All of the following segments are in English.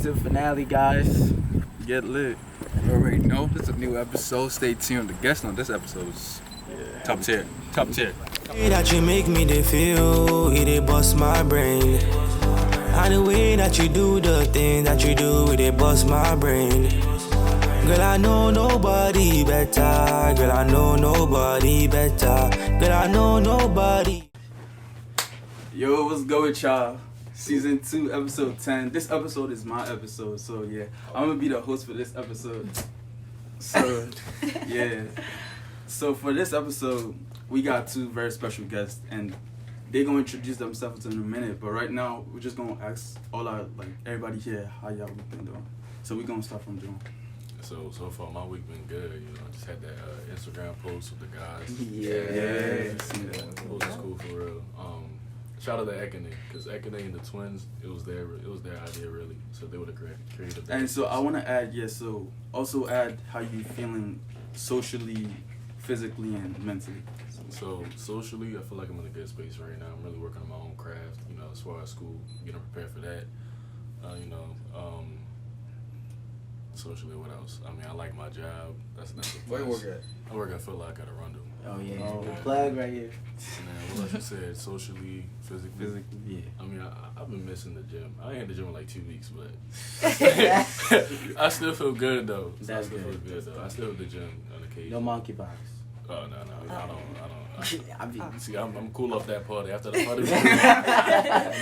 season finale, guys. Get lit. You already know, this is a new episode. Stay tuned. The guest on this episode is top tier. Top tier. The way that you make me they feel, it they bust my brain. And the way that you do the thing that you do, it they bust my brain. Girl, I know nobody better. Girl, I know nobody better. Girl, I know nobody. Yo, what's good with y'all? Season 2, episode 10. This episode is my episode, so yeah. I'm gonna be the host for this episode. So, yeah. So for this episode, we got two very special guests, and they're gonna introduce themselves in a minute. But right now, we're just gonna ask everybody here how y'all week been doing. So we're gonna start from Juwon. So far my week been good. You know, I just had that Instagram post with the guys. Yeah. It was cool for real. Shout out to Ekene, because Ekene and the twins, it was their idea really. So they would have created. And so I want to add, so also add how you feeling socially, physically, and mentally. So socially, I feel like I'm in a good space right now. I'm really working on my own craft. You know, as far as school, getting prepared for that. Socially, what else? I mean, I like my job. That's Where you work at? I work at Foot Locker at Arundel. Oh yeah, the plug right here. And then what else you said? Socially, physically. Yeah. I mean, I've been missing the gym. I ain't had the gym in like 2 weeks, but I still feel good though. That's good. I still have the gym on occasion. No monkeypox. Oh no, I don't. I See, I'm cool off that party. After the party, I'm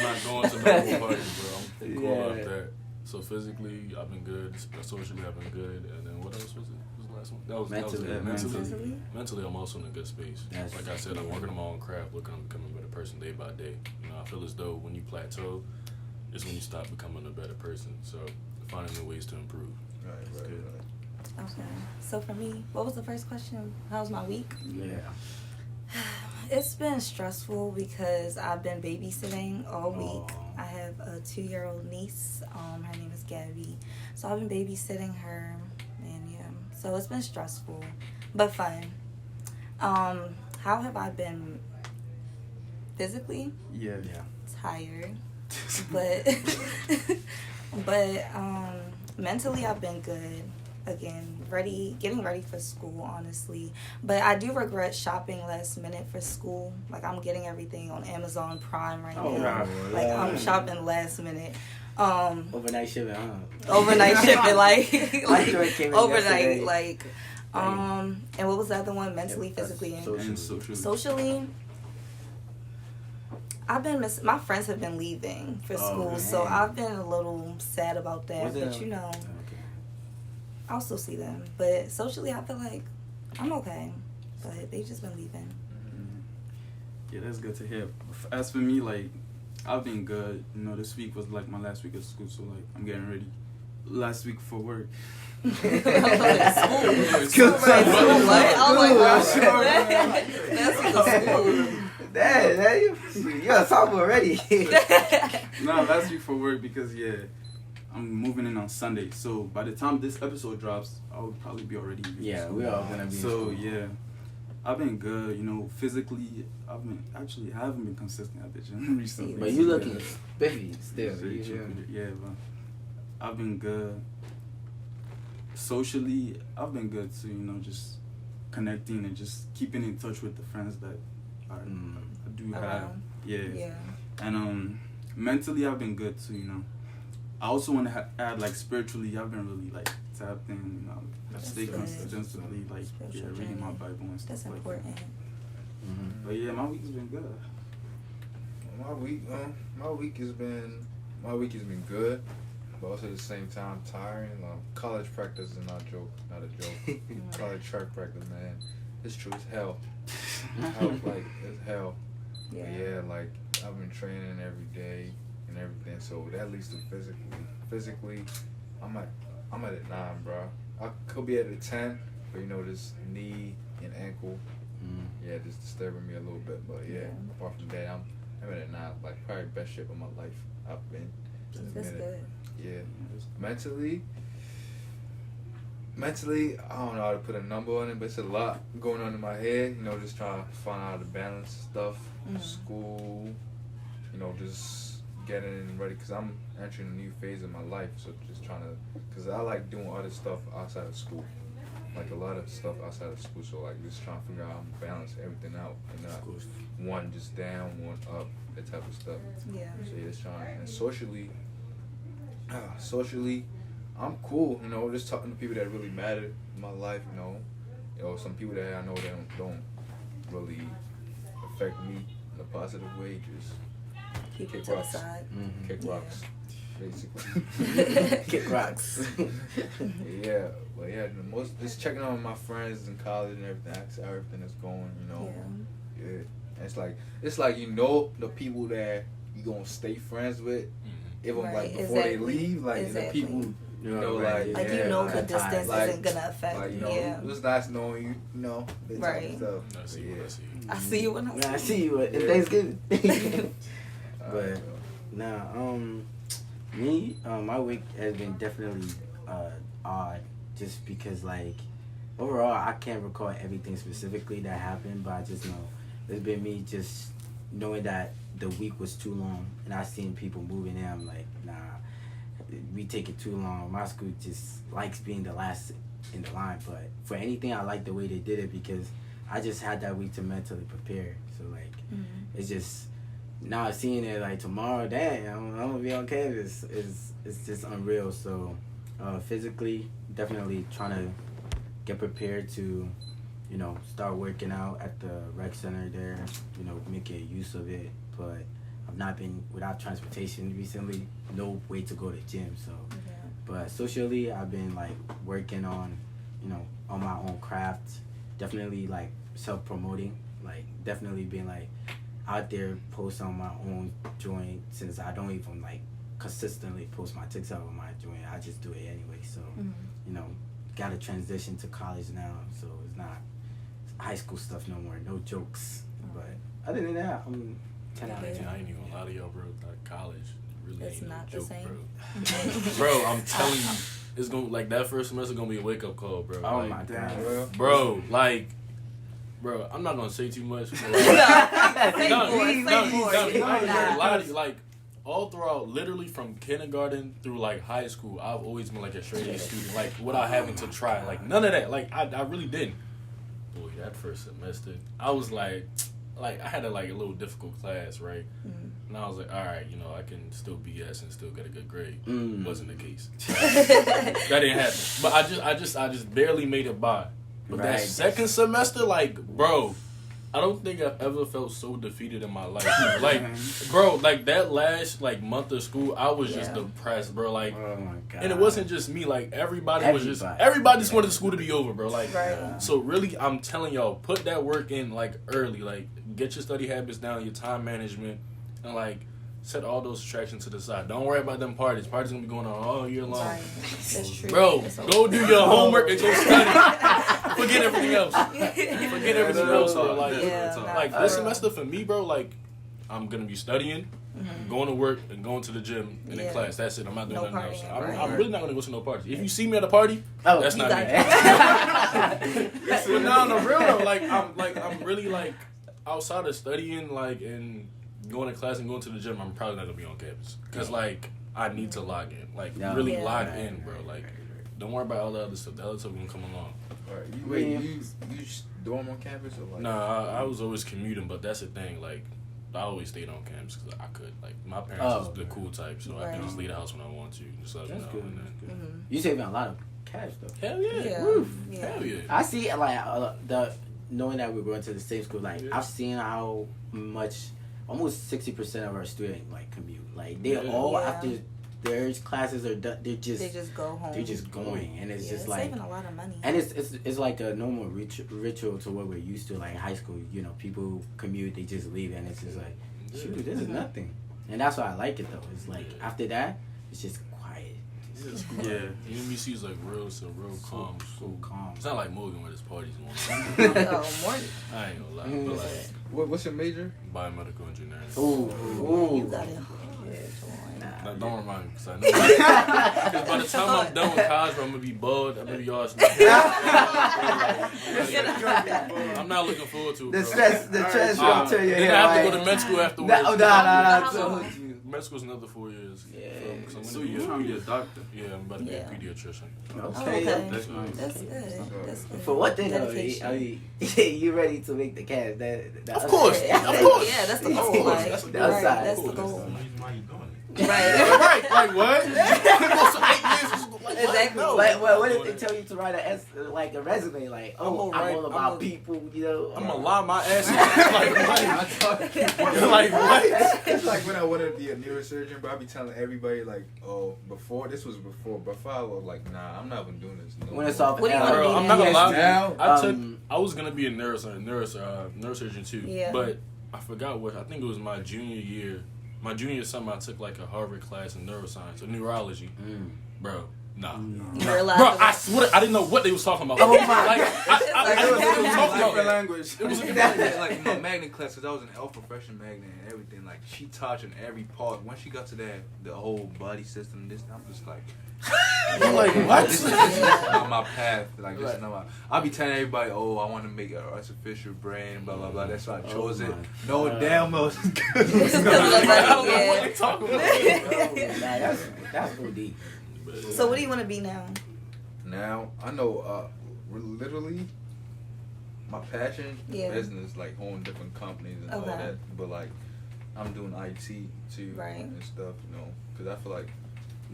not going to no more parties, bro. I'm cool off that. So physically, I've been good. Socially, I've been good. And then what else was it? What was the last one? That was mentally. Mentally, I'm also in a good space. Like I said, I'm working on my own craft, looking on becoming a better person day by day. You know, I feel as though when you plateau, it's when you stop becoming a better person. So finding new ways to improve. Right. Okay. So for me, what was the first question? How's my week? Yeah. It's been stressful because I've been babysitting all week. I have a 2-year-old niece. Her name is Gabby. So I've been babysitting her, and yeah. So it's been stressful, but fun. How have I been physically? Yeah. Tired, but mentally I've been good. Again, getting ready for school, honestly. But I do regret shopping last minute for school. Like, I'm getting everything on Amazon Prime right now. Like, I'm shopping last minute. Overnight shipping, huh? Overnight shipping, like overnight, yesterday. like, and what was the other one? Mentally, physically, and socially. I've been my friends have been leaving for school, so I've been a little sad about that. But you know. I'll still see them, but socially I feel like I'm okay, but they've just been leaving. Yeah, that's good to hear. As for me, like, I've been good. You know, this week was like my last week of school, so like I'm getting ready. Last week for work. School. Dad, you're a sophomore already. No, last week for work because I'm moving in on Sunday, so by the time this episode drops, I'll probably be already in school. We're all gonna be in so school. yeah, I've been good. You know, physically, I haven't been consistent at the gym recently. But you looking spiffy still. Yeah, but I've been good. Socially, I've been good too. You know, just connecting and just keeping in touch with the friends that I do have. Yeah. And mentally, I've been good too. You know. I also want to add, like, spiritually, I've been really, like, tapped in, you know, stay consistently, like, reading my Bible and stuff like that. That's important. But yeah, my week's been good. My week has been good, but also at the same time tiring. College practice is not a joke. College track practice, man, it's true. It's hell. It's hell. Yeah. But yeah, like, I've been training every day and everything, so that leads to physically, I'm at a 9, bro. I could be at a 10, but you know, this knee and ankle, just disturbing me a little bit. But apart from that, I'm at a 9, like probably best shape of my life I've been. That's good. Yeah, mentally, I don't know how to put a number on it, but it's a lot going on in my head. You know, just trying to find out how to balance stuff, school, you know, just getting in ready because I'm entering a new phase of my life. So just trying to, because I like doing other stuff outside of school, like a lot of stuff outside of school. So like just trying to figure out how to balance everything out and not one just down, one up, that type of stuff. Yeah. So yeah, just trying. And socially, I'm cool. You know, just talking to people that really matter in my life. You know, some people that I know that don't really affect me in a positive way. Just Keep it kick to the rocks. side. Kick Yeah. rocks, basically. Kick rocks. Yeah, but yeah, the most just checking on my friends in college and everything, ask how everything is going. You know, yeah. It's like you know the people that you gonna stay friends with, even Right, like before they exactly. leave, like Exactly. the people. You know, Right. like Like yeah, you know the like, distance like- isn't gonna affect like, you you. know, Yeah. it was nice knowing you. You know, that type Right. of stuff. I see But what yeah. I see. I see you when I I see see you at Yeah. Thanksgiving. Alright, But nah, me, my week has been definitely odd, just because like overall I can't recall everything specifically that happened, but I just know it's been me just knowing that the week was too long, and I seen people moving in. I'm like, nah, we take it too long. My school just likes being the last in the line, but for anything, I like the way they did it because I just had that week to mentally prepare. So like, it's just. Now seeing it like tomorrow, dang, I'm gonna be on campus. It's just unreal. So physically, definitely trying to get prepared to, you know, start working out at the rec center there. You know, making use of it. But I've not been without transportation recently. No way to go to gym. So, but socially, I've been like working on, you know, on my own craft. Definitely like self-promoting. Like definitely being like. Out there post on my own joint since I don't even like consistently post my TikTok on my joint. I just do it anyway. So you know, got to transition to college now. So it's not high school stuff no more. No jokes. But other than that, I'm 10 out of 10. I ain't even gonna lie to y'all, bro. Like college really It's ain't not no the joke, same. bro. I'm telling you, it's gonna like that first semester gonna be a wake up call, bro. Oh like, my god. bro. Bro, I'm not gonna say too much. But like all throughout, literally from kindergarten through like high school, I've always been like a straight A student. Like without having to try, like none of that. Like I really didn't. Boy, that first semester, I was like I had a little difficult class, right? And I was like, all right, you know, I can still BS and still get a good grade. Wasn't the case. That didn't happen. But I just barely made it by. But that Right. second semester, like, bro, I don't think I've ever felt so defeated in my life. Like, bro, like that last month of school, I was just depressed, bro. Like, Oh my god. and it wasn't just me. Like everybody just wanted the school to be over, bro. Like, Right. so really, I'm telling y'all, put that work in like early. Like, get your study habits down, your time management, and like set all those distractions to the side. Don't worry about them parties. Parties gonna be going on all year long. Right. That's true. Bro, It's go do your homework and go study. Forget everything else. Forget everything else. So, like this semester for me, bro, like I'm gonna be studying, going to work, and going to the gym and in class. That's it. I'm not doing No nothing else. partying, I'm really not gonna go to no parties. If you see me at a party, Oh, that's you not got me. But no, no, real though. I'm really like outside of studying, like and going to class and going to the gym. I'm probably not gonna be on campus because like I need to log in, like really log in, bro. Like don't worry about all the other stuff. The other stuff gonna come along. Wait, you dorm on campus or like? Nah, I was always commuting, but that's the thing. Like, I always stayed on campus because I could. Like, my parents was the cool type, so I could just leave the house when I want to. Just let me know. Good. And then, You saving a lot of cash though. hell yeah. Yeah. Hell yeah. I see like knowing that we're going to the same school. Like I've seen how much almost 60% of our students like commute. Like they all after their classes are done, they just go home. they're just going, and it's just like saving a lot of money. and it's like a normal ritual to what we're used to. Like high school, you know, people commute, they just leave, and it's just like, shoot, this is nothing. And that's why I like it though. It's like after that, it's just quiet. Yeah. UMBC is like real calm. So calm. It's not like Morgan where there's parties going on. Oh, more. I ain't gonna lie. But like, What's your major? biomedical engineering. Ooh. You got it. Now, don't remind me, because I know. Because by the time I'm done with college, I'm going to be bald. I'm going to be all I'm not looking forward to it, The bro. stress will turn your Then head. I have to go to med school afterwards. No. med school's another 4 years. Yeah. So you're trying to be a doctor? Yeah, I'm about to be a pediatrician. Okay. That's nice. That's good. That's good. For one thing, though, Dedication. I mean, you ready to make the cash? Of course. Yeah, Of course. Yeah, that's the Of goal. course. Like, That's the goal. right, that's the Cool. goal. Why you doing it? Right. Right. Like what? Go to 8 years. Exactly. No. Like, what if they tell you to write a resume? Like, I'm oh, gonna I'm write- all I'm about gonna- people, you know. I'm gonna lie my ass off. Like what? It's like when I wanted to be a neurosurgeon, but I be telling everybody like, oh, before I was like, nah, I'm not even doing this. No When it's more. off, What do you wanna Bro, be I'm not gonna lie. Now, I was gonna be a neurosurgeon too. Yeah. But I forgot what. I think it was my junior year. My junior summer, I took like a Harvard class in neuroscience or neurology. Bro, nah. You realize Bro, I swear I didn't know what they was talking about. Oh my Like, I It was what they was talking different about. language. It was like my magnet class, cause I was an alpha freshman magnet and everything. Like she touching every part. Once she got to that, the whole body system, this, I'm just like, I'm like, what? This is not my path. Like this is not my. I'll be telling everybody, oh, I want to make an artificial brain, blah blah blah. That's why I chose it. No damn well. I don't know what they talking about. That's real deep. So what do you want to be now? Now I know, literally, my passion, Yeah. business, like owning different companies and all Okay. that. But like, I'm doing IT too Right. and stuff, you know, because I feel like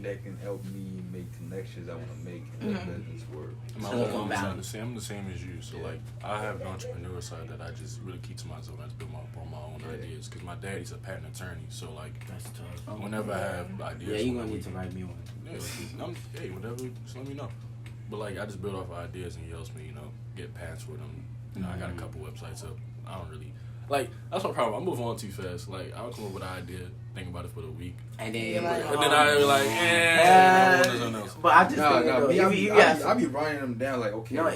that can help me make connections I want to make in the business work. I'm the same as you. So like, I have the entrepreneur side that I just really keep to myself. I just build my own ideas. Because my daddy's a patent attorney. So like, That's tough. whenever I have ideas, Yeah, you're gonna need to write me one. Yeah, hey, whatever, just let me know. But like, I just build off ideas and he helps me, you know, get patents with them. You know, I got a couple websites up. I don't really, like, that's my problem. I move on too fast. Like, I'll come up with an idea, think about it for the week. And then, You're like, And then I'll be like, something else. But I just think though, I be writing them down like, okay, No,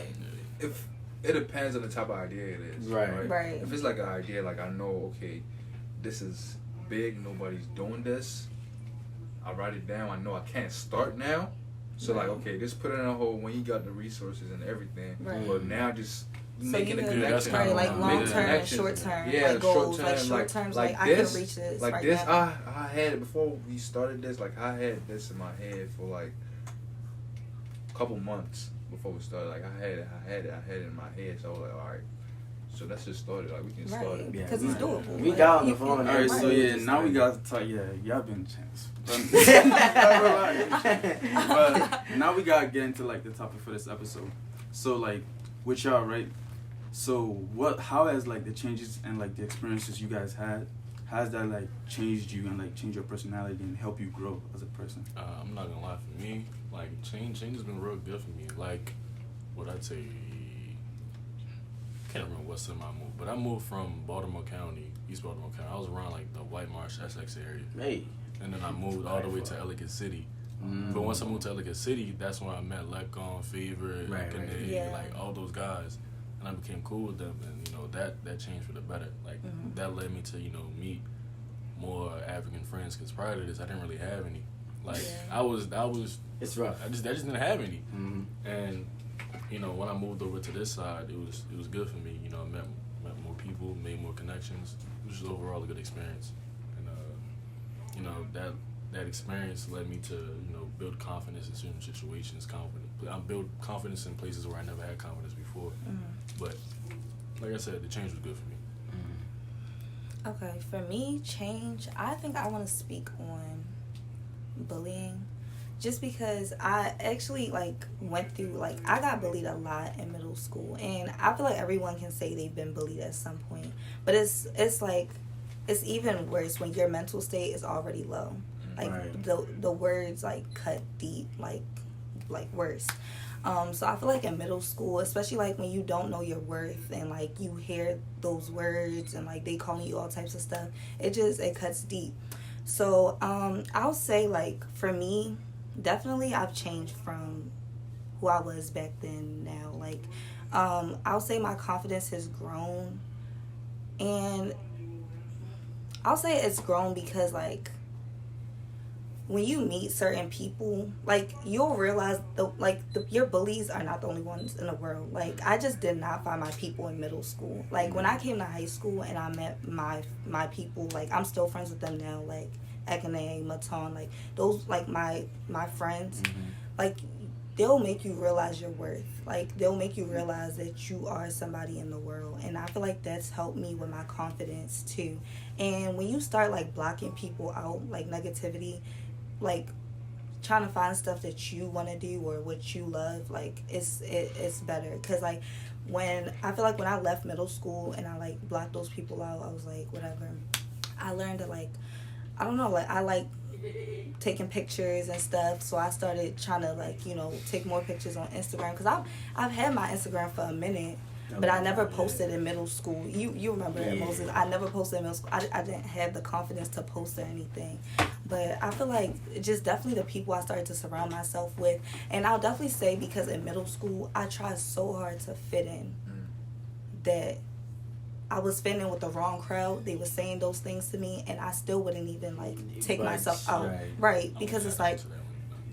if it depends on the type of idea it is. Right. Right. If it's like an idea, like I know, okay, this is big, nobody's doing this. I write it down. I know I can't start now. So like, okay, just put it in a hole when you got the resources and everything. Right. But now just So making you a can that's connection. kinda like what long I'm term making and short term, Yeah, like goals, short like term, short terms, like I this, can reach this like right this. now. I had it before we started this. Like I had this in my head for like a couple months before we started. Like I had it in my head. So I was like, all right. So let's just start it. Like we can start Right, it. because it's doable. We Like, got on the you phone. can- Alright, so right. yeah, now we got to talk. Yeah, y'all been chance. But now we gotta get into like the topic for this episode. So like with y'all, right? So how has like the changes and like the experiences you guys had, has that like changed you and like changed your personality and help you grow as a person? I'm not gonna lie, for me, like change has been real good for me. Like, what I'd say, can't remember what semi I moved, but I moved from Baltimore County, East Baltimore County. I was around like the White Marsh, Essex area, Hey. and then I moved all the way to Ellicott City. But once I moved to Ellicott City, that's when I met Lecon, Favorite, Right, and right. Yeah. like all those guys, and I became cool with them, and you know that changed for the better. Like that led me to meet more African friends, because prior to this I didn't really have any. Like Yeah. I was It's rough. I just didn't have any. Mm-hmm. And when I moved over to this side, it was good for me. I met more people, made more connections. It was just overall a good experience. And that experience led me to build confidence in certain situations. I built confidence in places where I never had confidence before. But like I said, the change was good for me. Okay, for me, change, I think I want to speak on bullying. Just because I actually, went through, I got bullied a lot in middle school. And I feel like everyone can say they've been bullied at some point. But it's even worse when your mental state is already low. Right. The words, cut deep, worse. So I feel like in middle school, especially, when you don't know your worth and, you hear those words and, they calling you all types of stuff, it cuts deep. So I'll say, for me, definitely I've changed from who I was back then now. I'll say my confidence has grown. And I'll say it's grown because, when you meet certain people, you'll realize your bullies are not the only ones in the world. I just did not find my people in middle school. When I came to high school and I met my people, I'm still friends with them now. Ekene, Maton, like those, like my friends, Mm-hmm. like they'll make you realize your worth. Like they'll make you realize that you are somebody in the world, and I feel like that's helped me with my confidence too. And when you start like blocking people out, like negativity, like trying to find stuff that you want to do or what you love, like it's better. Because like when I feel like when I left middle school and I like blocked those people out, I was like, whatever. I learned to like, I don't know, like I like taking pictures and stuff, so I started trying to like, you know, take more pictures on Instagram, because I've had my Instagram for a minute, but I never posted in middle school. You remember it, Moses. I never posted in middle school. I didn't have the confidence to post or anything. But I feel like just definitely the people I started to surround myself with. And I'll definitely say, because in middle school, I tried so hard to fit in that I was fitting in with the wrong crowd. They were saying those things to me, and I still wouldn't even like take myself out. Right. Because it's like,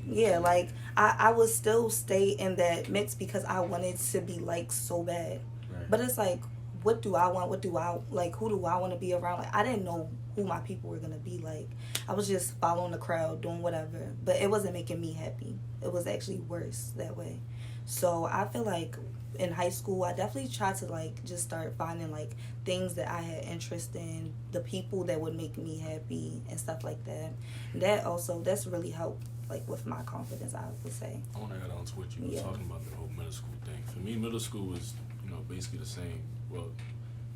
yeah, like I would still stay in that mix because I wanted to be like so bad. Right. But it's like, what do I want? What do I like? Who do I want to be around? Like, I didn't know who my people were gonna be. Like, I was just following the crowd, doing whatever, but it wasn't making me happy. It was actually worse that way. So I feel like in high school, I definitely tried to like just start finding like things that I had interest in, the people that would make me happy and stuff like that. And that's really helped like with my confidence, I would say. I want to add on to what you were talking about, the whole middle school thing. For me, middle school was, you know, basically the same. Well,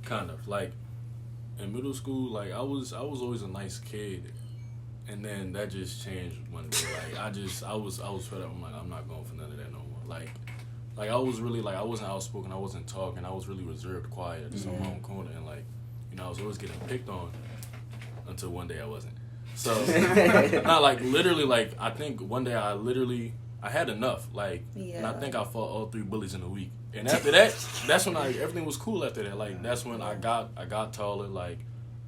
kind of like in middle school, like I was always a nice kid, and then that just changed one day. Like I was fed up. I'm like, I'm not going for none of that no more. Like I was really like, I wasn't outspoken. I wasn't talking. I was really reserved, quiet, just on my own corner, and like, you know, I was always getting picked on until one day I wasn't. So not like literally, like I think one day I had enough, like, and I think I fought all 3 bullies in a week. And after that, that's when everything was cool. After that, like that's when I got taller, like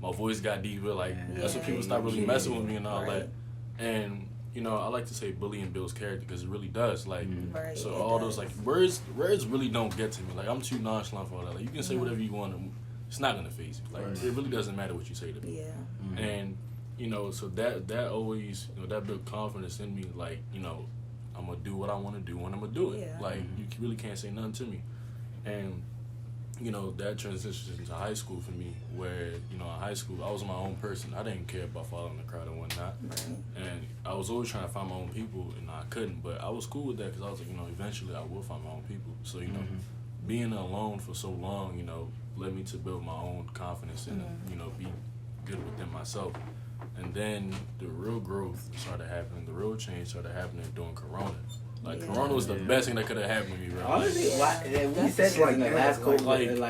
my voice got deeper, like that's when people stopped really messing with me and all that. And you know, I like to say bullying builds character, because it really does. Like, so all those like words really don't get to me. Like I'm too nonchalant for all that. Like you can say whatever you want, it's not gonna faze you. Like it really doesn't matter what you say to me. Yeah. And you know, so that always, you know, that built confidence in me. Like, you know, I'm gonna do what I want to do when I'm gonna do it. Yeah. Like you really can't say nothing to me. And you know, that transitions into high school for me, where, you know, in high school I was my own person. I didn't care about following the crowd and whatnot. And I was always trying to find my own people, and I couldn't. But I was cool with that, because I was like, you know, eventually I will find my own people. So, you know, being alone for so long, you know, led me to build my own confidence and you know, be good within myself. And then the real growth started happening. The real change started happening during Corona. Like Corona was the best thing that could have happened to me, bro. Honestly, we said this in the last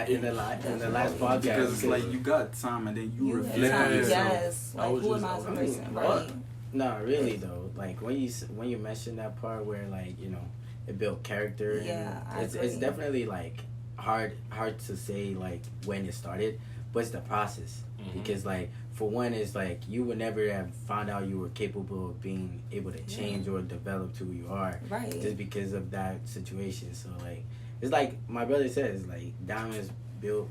in the last podcast, because it's like you got time and then you reflect on yourself. Yes, like who am I as a person? Right. No, really though. Like when you mentioned that part where, like, you know, it built character. And it's definitely like hard to say like when it started, but it's the process. Because like, for one, it's like you would never have found out you were capable of being able to change or develop to who you are, just because of that situation. So like, it's like my brother says, like diamonds built,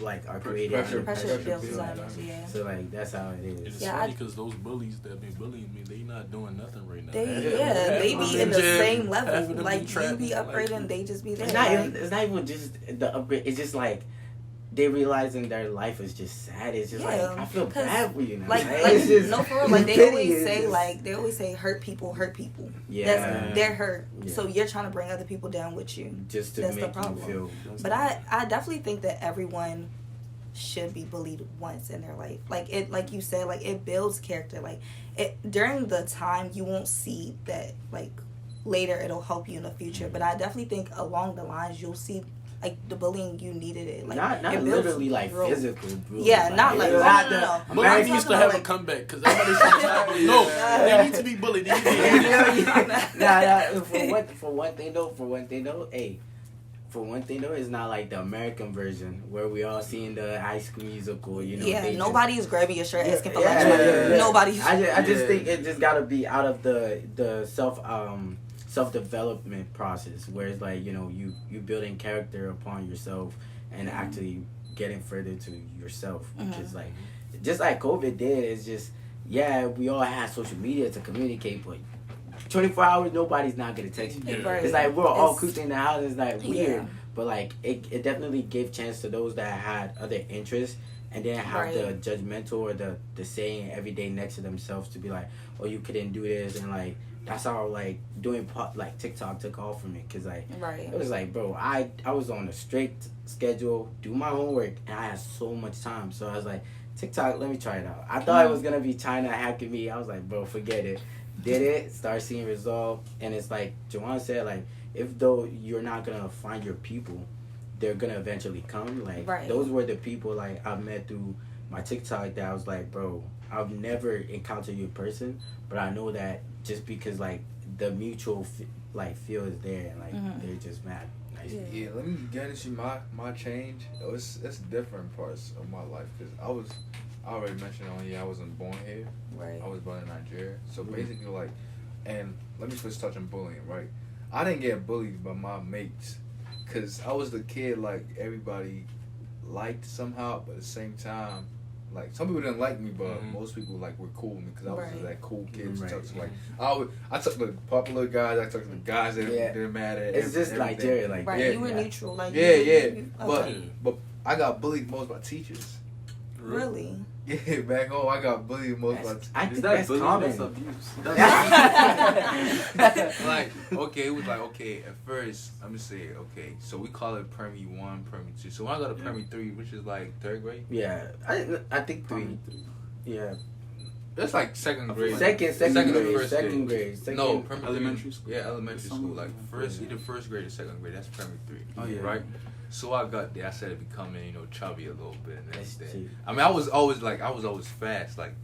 like are created pressure builds diamonds. So like that's how it is. It's funny because those bullies that been bullying me, they not doing nothing right now. They be in the same level. Like you be upgrading, they just be there. It's not even just the upgrade. It's just like, they realizing their life is just sad. It's just like, I feel bad for you now. Like just, no, for real. Like they always say hurt people. Yeah, they're hurt. Yeah. So you're trying to bring other people down with you. Just to make the problem. You feel. But I definitely think that everyone should be bullied once in their life. Like it, like you said, like it builds character. Like it during the time you won't see that. Like later it'll help you in the future. But I definitely think along the lines you'll see. Like the bullying, you needed it. Like not literally like physical bullying. Yeah, not like no. Bullying needs to have a comeback, because everybody's trying to no. They need to be bullied. For one thing though, it's not like the American version where we all seen the High School Musical. You know. Yeah, nobody's grabbing your shirt asking for lunch money. Nobody's. I just think it just gotta be out of the self-development process, where it's like, you know, you building character upon yourself and actually getting further to yourself, because like just like COVID did, it's just yeah, we all have social media to communicate, but 24 hours, nobody's not gonna text you. Right. It's like we're all cooped in the house. It's like weird, Yeah. but like it definitely gave chance to those that had other interests and didn't have the judgmental or the saying every day next to themselves to be like, oh, you couldn't do this, and like that's how like doing like TikTok took off from me, cause like it was like, bro, I was on a strict schedule, do my homework, and I had so much time, so I was like, TikTok, let me try it out. I thought it was gonna be China hacking me. I was like, bro, forget it. Did it, start seeing results, and it's like Juwon said, like if though you're not gonna find your people, they're gonna eventually come. Like those were the people like I met through my TikTok that I was like, bro, I've never encountered you in person, but I know that just because like the mutual feel is there, and like they're just mad nice. Yeah, let me get into my change. It's different parts of my life, because I already mentioned I wasn't born here. Right. I was born in Nigeria. So basically, like, and let me first touch on bullying, right? I didn't get bullied by my mates, because I was the kid, like, everybody liked somehow, but at the same time, like, some people didn't like me, but most people, like, were cool with me, because I was that cool kid to talk to. Like, I took the popular guys, I took the guys that they're mad at. It's just Nigeria, like, right, you were neutral, like, but I got bullied most by teachers. Really? Yeah, back home I got bullied most by teachers. I think that's common. That's abuse. Like, okay, it was like, okay, at first, let me say, okay, so we call it Permy 1, Permy 2. So when I go to Permy 3, which is like 3rd grade? Yeah, I think 3. Yeah. That's like 2nd grade. Second grade. No, Permy elementary 3. school. Yeah, elementary school. Like, either 1st grade or 2nd grade. That's Permy 3. Oh, yeah. Right? So I got there, I started becoming, chubby a little bit and everything. I mean, I was always fast. Like,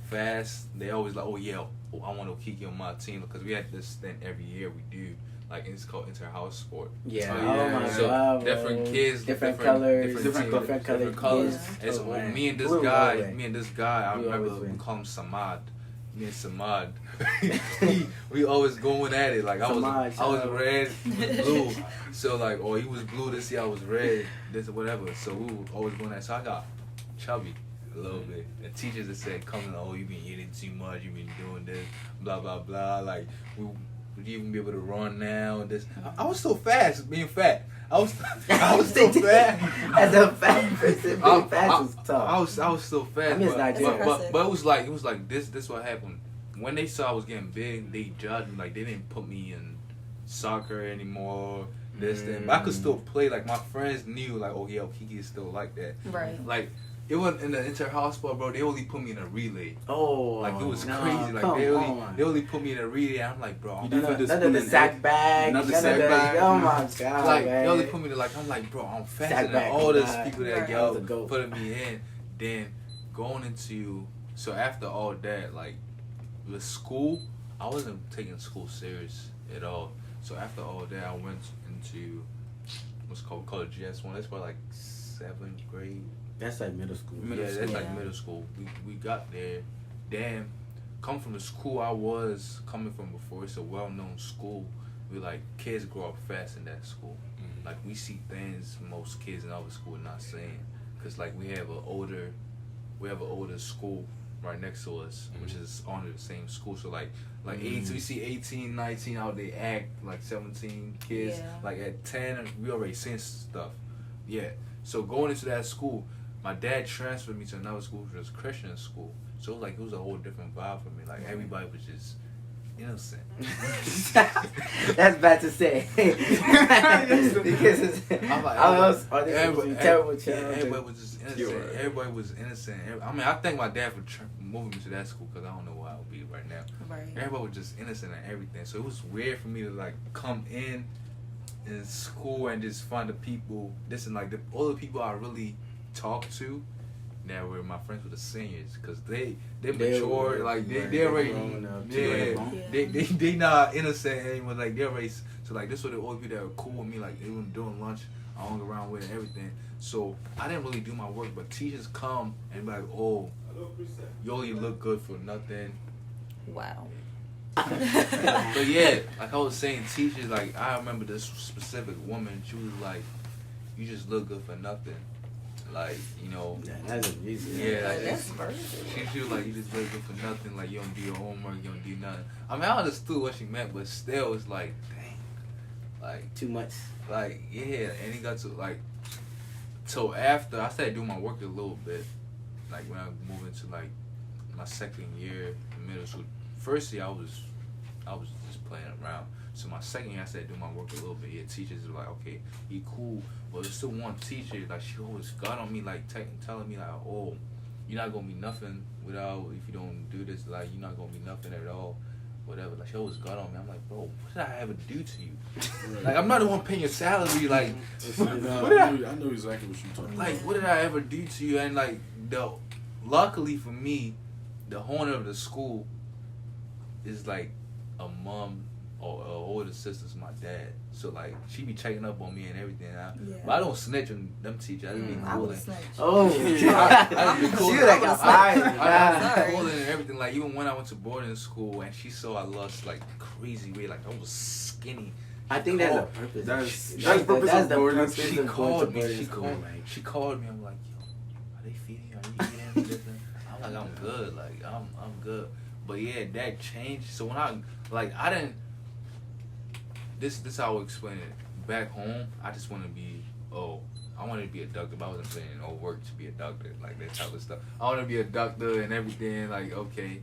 fast. They always like, oh, yeah, I want Okiki on my team, because we had this thing every year we do. Like, it's called inter-house sport. Yeah. Oh my so God, different kids, different colors, different colors. And so me and this guy, I remember we call him Samad. Me and Samad, we always going at it. Like I was red, he was blue. So like, or he was blue this year, I was red, this or whatever. So we were always going at it. So I got chubby a little bit. And teachers that said, "Coming, oh, you been eating too much, you been doing this, blah blah blah." Like would you even be able to run now? This I was so fast, being fat. I was so fat. As a fat person, being fast is tough. I was so fat. I miss Nigeria. But it was like this what happened. When they saw I was getting big, they judged me. Like they didn't put me in soccer anymore. But I could still play. Like my friends knew, like, oh yeah, Kiki is still like that. Right. Like it wasn't in the inter-house sport, bro. They only put me in a relay. Oh, like it was crazy. Like they only put me in a relay. And I'm like, bro, none of the sack bag. None of the sack bag. Oh my God. Like man. they only put me to I'm like, bro, I'm faster than all these people that go putting me in. Then going into after all that, like with school, I wasn't taking school serious at all. So after all that, I went into what's called GS1. That's probably like 7th grade. That's like middle school. Like middle school. We got there. Damn, come from the school I was coming from before. It's a well-known school. We like kids grow up fast in that school. Like we see things most kids in our school are not seeing. Cause like we have an older school right next to us, which is under the same school. So like 8, so we see 18, 19 out they act like 17 kids. Yeah. Like at 10, we already seen stuff. Yeah. So going into that school, my dad transferred me to another school, which was Christian school. So it was a whole different vibe for me. Like everybody was just innocent. That's bad to say. Because terrible children. Everybody was just innocent. Everybody was innocent. I mean, I thank my dad for moving me to that school, because I don't know where I would be right now. Right. Everybody was just innocent and everything. So it was weird for me to like come in school and just find the people. All the people I really talked to. Now were my friends with the seniors, because they mature, like they already they not innocent anymore. Like they're already, so like this were the old people that were cool with me. Like even during lunch, I hung around with and everything. So I didn't really do my work, but teachers come and be like, "Oh, you only look good for nothing." Wow. But yeah, like I was saying, teachers, like I remember this specific woman. She was like, "You just look good for nothing." like, you know. Yeah, that's abusive. Yeah, like, That's versus. she was like, you just wake up for nothing, like, you don't do your homework, you don't do nothing. I mean, I understood what she meant, but still, it's like, dang. Like, Too much. like, yeah, and it got to, like, so after, I started doing my work a little bit, like, when I moved into, like, my second year in middle school. First year, I was just playing around. So my second year, I started doing my work a little bit. Yeah, teachers were like, okay, he cool. But there's still one teacher, like, she always got on me, like, telling me, like, oh, you're not going to be nothing without, if you don't do this, like, you're not going to be nothing at all. Whatever. Like, she always got on me. I'm like, bro, what did I ever do to you? Like, I'm not the one paying your salary. Like, I know exactly what you're talking about. like, what did I ever do to you? And, like, luckily for me, the owner of the school is, like, a mom or older sister to my dad. So, like, she be checking up on me and everything. But I don't snitch on them teachers. I just be I cool. would snitch. Oh, I just be cool. she would have got fired. I was cool and everything. Like, even when I went to boarding school and she saw I lost, like, crazy weight. Like, I was skinny. I think that's the purpose. That's purpose that's of the boarding purpose school. She of going called to me. boarding school. She called me. I'm like, yo, are they feeding you? Are you eating anything? I'm like, I'm good. Like, I'm good. But yeah, that changed. So when I didn't. This how I would explain it. Back home, I just wanted to be. I wanted to be a doctor, but I wasn't putting in no work to be a doctor, like that type of stuff. I wanted to be a doctor and everything, like, okay,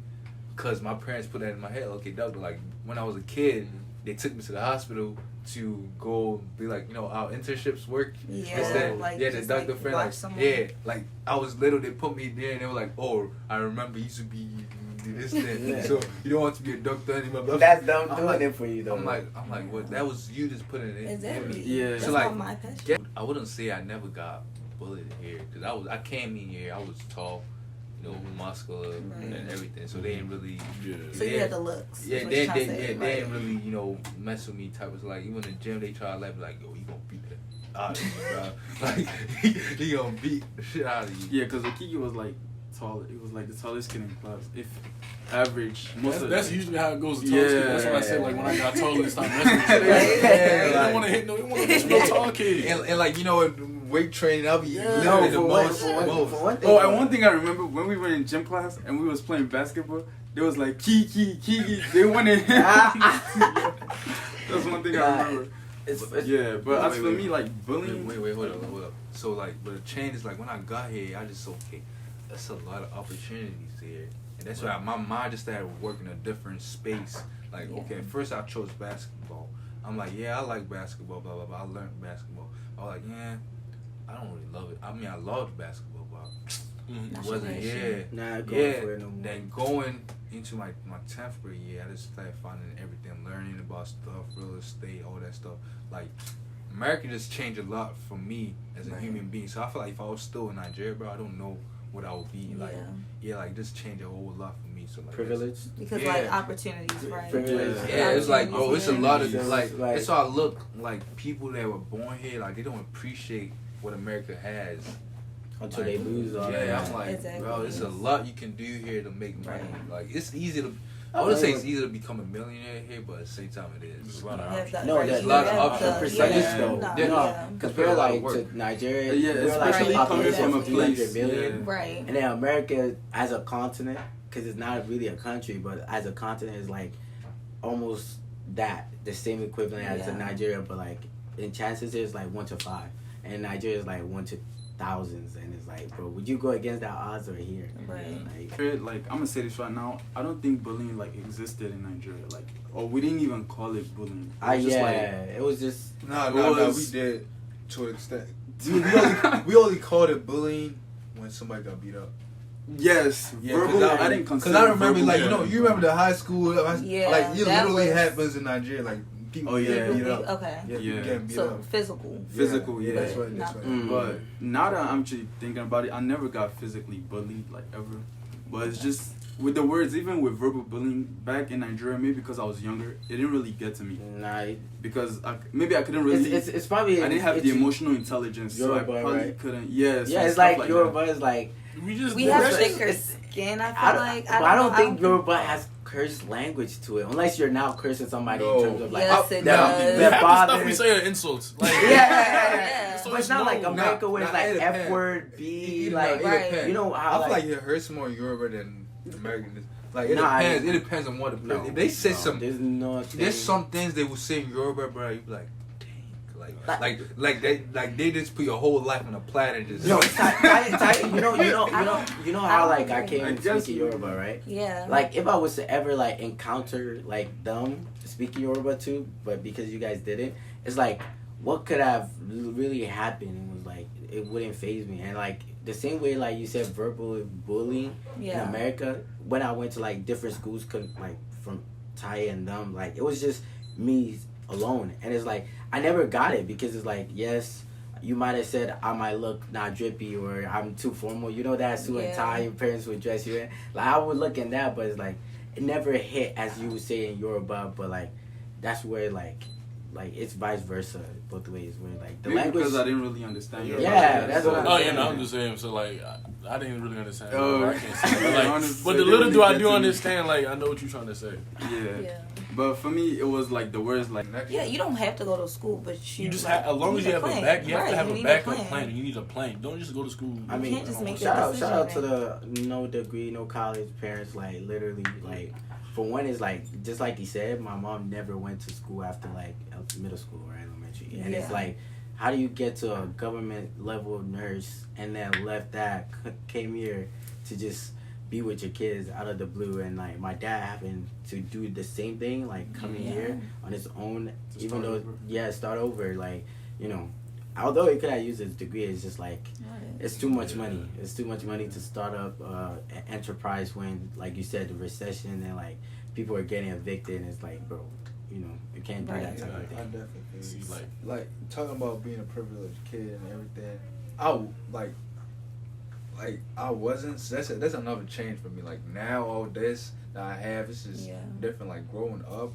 cause my parents put that in my head. Okay, doctor. Like, when I was a kid, they took me to the hospital to go be like, you know, our internships work. Yeah, like, the just, doctor like, friend, watch like, someone. yeah, like I was little. They put me there, and they were like, oh, I remember you used to be this thing. Yeah. So you don't want to be a doctor anymore. That's them I'm doing like- it for you, though. I'm like, what? That was you just putting it in. Exactly. Yeah. That's So, like, not my passion. I wouldn't say I never got bullied here, cause I came in here, I was tall, you know, muscular and everything. So they didn't really. Yeah. So you had the looks. Yeah, is what they you're trying to say, they right? didn't really, you know, mess with me. Type was like, even in the gym, they try to let me like, yo, you gonna beat the out of you, bro. Like he gonna beat the shit out of you. Yeah, because Okiki was like tall. It was like the tallest kid in class. If average, That's usually how it goes. To Yeah. tall kids. That's what I said. Like when I got taller, it's not messing with you. Yeah, They don't want to hit no. They want to hit no tall kid. And like, you know, in weight training, I'll be Yeah. lifting No, the for one- most. for one- most. for one thing. Oh, and one thing I remember when we were in gym class and we was playing basketball, there was like Kiki. They wanted. That's one thing I remember. Yeah, but as for me, like bullying. Wait, hold up. So like, but the change is like when I got here, I just okay, that's a lot of opportunities here, and that's why my mind just started working a different space. Like, okay, at first I chose basketball. I'm like, yeah, I like basketball, blah blah blah. I learned basketball. I was like, yeah, I don't really love it. I mean, I loved basketball, but Not it wasn't. your Yeah, passion. Nah, going for it no more. Then going into my 10th grade year, I just started finding everything, learning about stuff, real estate, all that stuff. Like, America just changed a lot for me as a human being. So I feel like if I was still in Nigeria, bro, I don't know what I would be. Like, like, just changed a whole lot for me. So like, Privilege. Because Yeah. like opportunities, right? Privilege. Yeah, it's like, bro, it's a lot of Yeah. like. Like- That's why I look like people that were born here, like they don't appreciate what America has. Until they lose all that. Yeah, I'm like, Exactly. bro, it's a lot you can do here to make money. Right. Like, it's easy to. I wouldn't say it's easy to become a millionaire here, but at the same time it is. There's a lot of You have options. that- No, right, there's you a lot of have options. the- Percentage yeah, though. no, Yeah. yeah. Compare like to Nigeria. Yeah, we're like especially a coming population from a of 300 place. million. Yeah. Right. And then America as a continent, because it's not really a country, but as a continent is like almost the same equivalent as Yeah. Nigeria, but like in chances it's like 1 to 5, and Nigeria is like 1 to thousands, and it's like, bro, would you go against that odds or here? Right. Like, I'm gonna say this right now. I don't think bullying like existed in Nigeria. Like, or we didn't even call it bullying. It was just, It was just No, no, we did to an extent. We only called it bullying when somebody got beat up. yes, Yeah, verbal. cause I didn't consider. Because I remember, verbal like, you know, bullying. you remember the high school, Yeah, like, it that literally was- happens in Nigeria, like, people Oh, yeah. getting beat up. Okay. Yeah, people Yeah. getting beat So up. physical. Physical, yeah. That's right, that's Not- right. But now that I'm actually thinking about it, I never got physically bullied, like, ever. But it's just with the words, even with verbal bullying back in Nigeria, maybe because I was younger, it didn't really get to me nah. because maybe I couldn't really. It's probably I didn't have the it's- emotional intelligence, so I Yoruba, probably right? couldn't. Yes. Yeah, and it's stuff like that. Is like We just We have That's- thicker it's- skin. I I feel don't, like. but I don't think know, Yoruba has curse language to it, unless you're now cursing somebody No. in terms of like Yes, it their- does. their Half the father. stuff we say are insults. Like, Yeah. So But it's not like no. America where it's Nah, like it F depends. word, B, It like depends. you know I how feel like it hurts more in Yoruba than American. Like it Nah, I depends. mean- It depends on what. No, If they say some, there's no there's some things they will say in Yoruba, bro. You be like, dang, like they just put your whole life on a platter and just. Yo, you know how like I came and speaking Yoruba, right? Yeah. Like if I was to ever like encounter like them speaking Yoruba too, but because you guys didn't, it's like what could have really happened? It was like it wouldn't phase me, and like the same way like you said verbal bullying in America. When I went to like different schools, like from Taiye and them, like it was just me alone, and it's like I never got it because it's like yes. You might have said I might look not drippy or I'm too formal. You know that suit and tie your parents would dress you in. Like I would look in that, but it's like it never hit as you would say in Yoruba. But like that's where like it's vice versa both ways. Where like the Maybe language. because I didn't really understand. Yoruba. Yeah, that's what I'm Oh saying. yeah, no, I'm just saying. So like, I didn't really understand. Oh. I can't say. But, like, Honestly, but the they little really do I get do to me. understand, like I know what you're trying to say. Yeah. But for me, it was like the words like. Yeah, you don't have to go to school, but You just like, have, as long as you have a plan. back, you have Right, to have you a need backup plan. plan. You need a plan. Don't just go to school. I mean, can't just make shout that out to decision, the no degree, no college parents. Like literally, like for one, is like just like he said, my mom never went to school after like middle school or elementary, and it's like, how do you get to a government level nurse and then left that came here to just be with your kids out of the blue, and like my dad happened to do the same thing, like coming here on his own, To even start though over. start over, like although he could have used his degree, it's just like it's too much money. It's too much money to start up an enterprise when, like you said, the recession and like people are getting evicted, and it's like, bro, you can't do that type of I thing. definitely See, feel like talking about being a privileged kid and everything. I wasn't. That's another change for me. Like now, all this that I have, it's just different. Like growing up,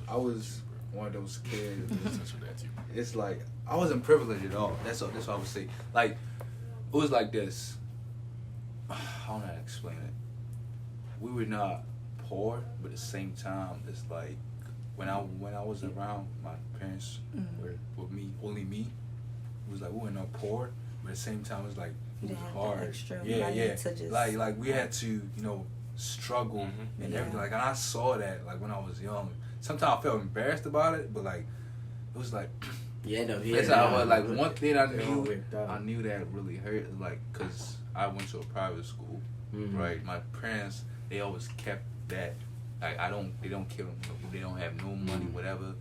I was one of those kids. It's like I wasn't privileged at all. That's what I would say. Like it was like this. I don't know how to explain it. We were not poor, but at the same time, it's like when I was around, my parents were with me, only me. It was like we were not poor, but at the same time, it's like it was hard. Like we had to, struggle and everything. Like, and I saw that like when I was young. Sometimes I felt embarrassed about it, but like it was like. That's how I was. Like one thing I knew that really hurt is like because I went to a private school, right? My parents, they always kept that. Like they don't care. They don't have no money, whatever.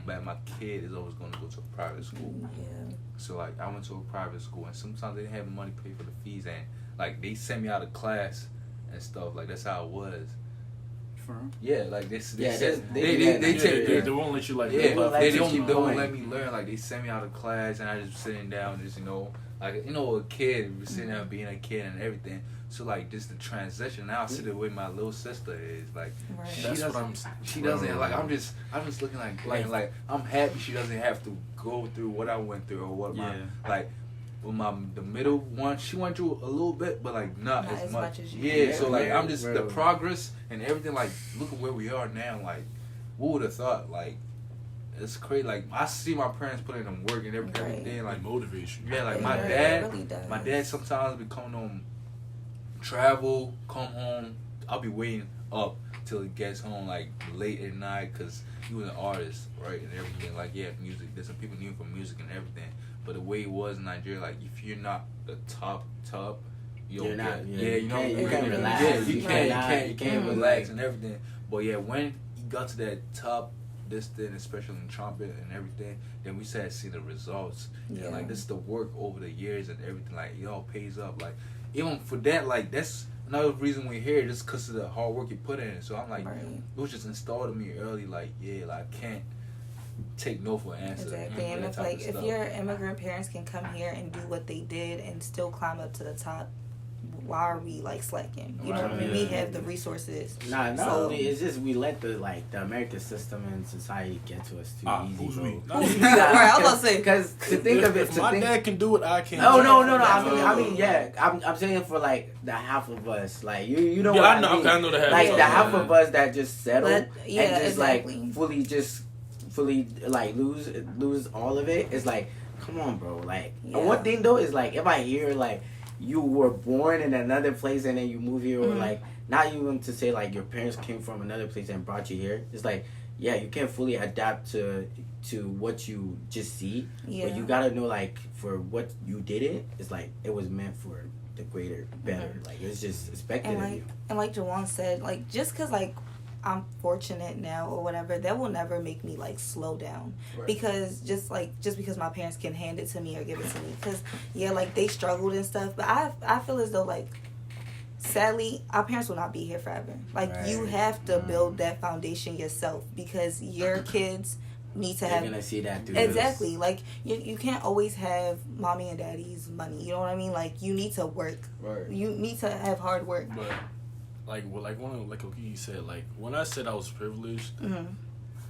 But my kid is always going to go to a private school. Yeah. So like I went to a private school, and sometimes they didn't have the money to pay for the fees, and like they sent me out of class and stuff. Like that's how it was. Yeah, like they won't let you like. They won't going. let me learn. Like they sent me out of class, and I just sitting down, just like a kid, sitting down being a kid and everything. So like just the transition. Now I see the way my little sister is. Like she doesn't like. I'm just looking like I'm happy she doesn't have to go through what I went through or what my like. With the middle one, she went through a little bit, but like not as much as you. Yeah, so like I'm just the progress and everything. Like look at where we are now. Like who would have thought? Like it's crazy. Like I see my parents putting in work and everything. Like motivation. Yeah, like really my dad sometimes be coming home, travel, come home. I'll be waiting up till he gets home like late at night because he was an artist, right, and everything. Like music. There's some people knew him for music and everything. But the way it was in Nigeria, like if you're not the top, you're not. You can't relax. Yeah, you can't relax and everything. But yeah, when he got to that top, this thing, especially in trumpet and everything, then we started seeing the results. Yeah. And like this is the work over the years and everything. Like it all pays up. Like even for that, like that's another reason we're here, just because of the hard work you put in. So I'm like, it was just installed in me early. Like like I can't take no for an answer. Exactly. And if like if your immigrant parents can come here and do what they did and still climb up to the top, why are we like slacking? You know what I mean? We have the resources. Not only it's just we let the American system and society get to us too easy. Who's bro. we? Right, I was gonna say Because to think of it, If my dad can do it, I can. No. I mean, yeah. I'm saying for like the half of us, like you know Yeah, what I know. I mean? I know the half. Like of the us. half of us that just settle But, yeah, and just exactly. like fully like lose all of it. It's like, come on, bro. Like and one thing though is like if I hear like you were born in another place and then you move here, or like not even to say like your parents came from another place and brought you here. It's like, yeah, you can't fully adapt to what you just see, but you gotta know like for what you didn't, it's like it was meant for the greater, better. Like it's just expected of you. And like Juwon said, like just because like I'm fortunate now or whatever, that will never make me like slow down. Right. Because just because my parents can hand it to me or give it to me, because like they struggled and stuff, but I feel as though like sadly our parents will not be here forever. Like you have to build that foundation yourself, because your kids need to have. They're gonna see that through Exactly. this. Like you can't always have mommy and daddy's money. You know what I mean? Like you need to work. Right. You need to have hard work. But like Oki said, like when I said I was privileged,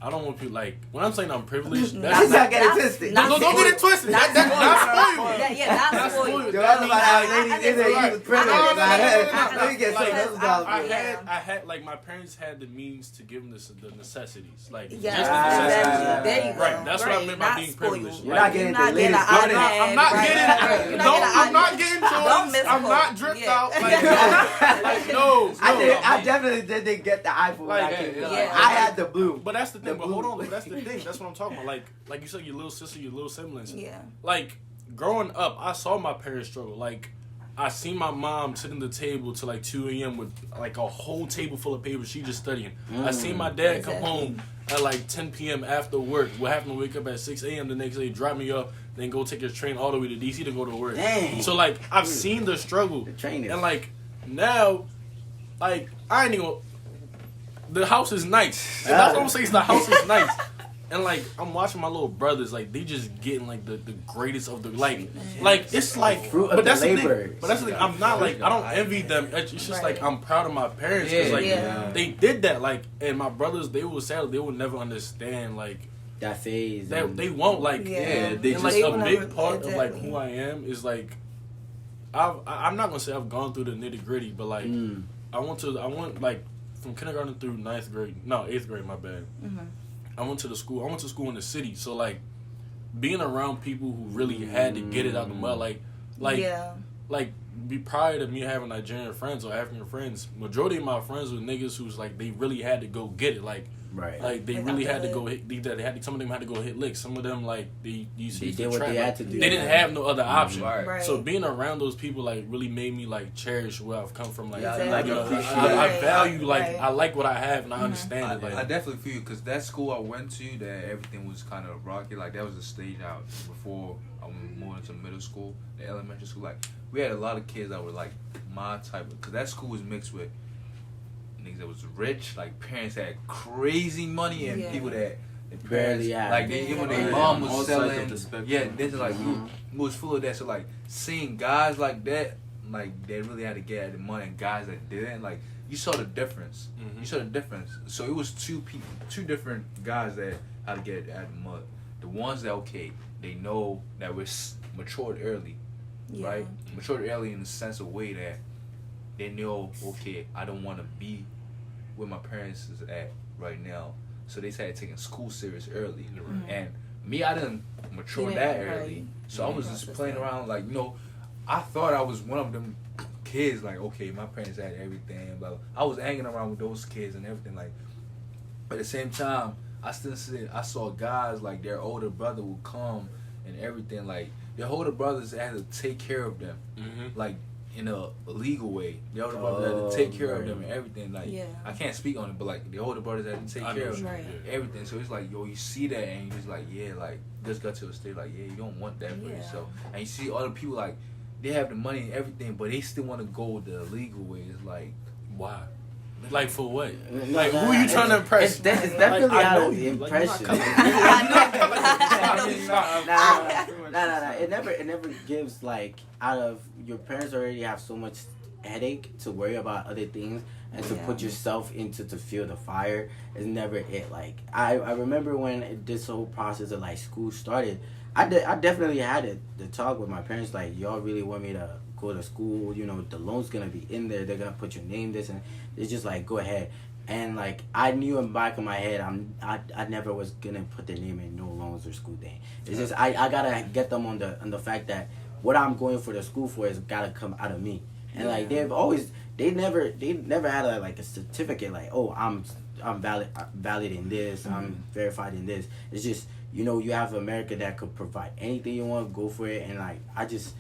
I don't want people like when I'm saying I'm privileged. Let's not get it twisted. Don't get it twisted. That's not spoiled. Not spoiled. Yo, that's about how ladies in there use privilege. Let me get some Like, those dollars. I had like my parents had the means to give them the necessities, like Yeah, just the necessities. there you go. Right, that's what I meant by Not being spoiled. privileged. You're Like, not getting the latest. I'm not getting. You're I'm not getting Don't Jordans. I'm not misquote. dripped Yeah. out. Like no. I definitely didn't get the iPhone. Like, I had the blue. But that's the thing. The But hold blue. on. But that's the thing. That's what I'm talking about. Like you said, your little sister, your little siblings. Yeah. Like growing up, I saw my parents struggle. Like I seen my mom sitting at the table till like 2 a.m. with like a whole table full of papers. She just studying. I seen my dad come home at like 10 p.m. after work. We'll have to wake up at 6 a.m. the next day, drop me up, then go take his train all the way to DC to go to work. Dang. So like I've seen the struggle. The train is. And like now, like I ain't even. The house is nice. And that's what I'm saying. The house is nice. And like I'm watching my little brothers, like they just getting like the greatest of the like it's like. Fruit of But that's the the labor. thing. But that's the thing. I'm not like I don't envy them. It's just like I'm proud of my parents because like they did that. Like and my brothers, they will sadly they will never understand like That phase. that they won't like Yeah. and they like just a will big never- part of like exactly. who I am is like I'm not gonna say I've gone through the nitty gritty, but like I went like from kindergarten through 8th grade, my bad. I went to school in the city, so like being around people who really had to get it out the mud, like be prior to me having Nigerian friends or African friends, majority of my friends were niggas who's like they really had to go get it, like Right. like they They really got had to the go hit. Some of them had to go hit licks. Some of them like they used to They use the did what trap. they had Like, to do. They didn't have no other option. Right. So being around those people like really made me like cherish where I've come from. Like, Yeah, I like you know, appreciate I it. value like Right. I like what I have and I understand it. Like I definitely feel you because that school I went to, that everything was kind of rocky. Like that was a stage out before I moved into middle school, the elementary school. Like we had a lot of kids that were like my type, because that school was mixed with niggas that was rich, like parents had crazy money, and people that their parents, Barely had. like they, even their Yeah. mom All was sides selling. of the spectrum. Yeah, this is like we was full of that. So like seeing guys like that, like they really had to get at the money, and guys that didn't, like you saw the difference. You saw the difference. So it was two different guys that had to get at the mud. The ones that they know that was matured early, right? Matured early in the sense of way that they know, I don't want to be where my parents is at right now. So they started taking school serious early. And me, I didn't mature that early. So I was just playing around like, I thought I was one of them kids, like, my parents had everything. But I was hanging around with those kids and everything. Like, but at the same time, I saw guys like their older brother would come and everything. Like, their older brothers had to take care of them. Like, in a legal way. The older brothers had to take care of them and everything. Like, I can't speak on it, but like the older brothers had to take care of everything. So it's like, you see that and you're just like, like, just got to a state like, you don't want that for yourself. And you see other people like, they have the money and everything, but they still want to go the legal way. It's like, why? Like for what? Like who are you trying to impress? It's definitely I out know of the you. Like, impression. Nah. It never gives like out of your parents already have so much headache to worry about other things and to put yourself into to feel the fire is never it. Like I remember when this whole process of like school started, I definitely had the talk with my parents, like, y'all really want me to go to school, you know, the loan's gonna be in there, they're gonna put your name this, and it's just like, go ahead. And like I knew in the back of my head, I never was gonna put their name in no loans or school thing. It's just I gotta get them on the fact that what I'm going for the school for is gotta come out of me. And like they never had a certificate like, oh, I'm valid in this, I'm verified in this. It's just, you know, you have America that could provide anything you want, go for it. And like I just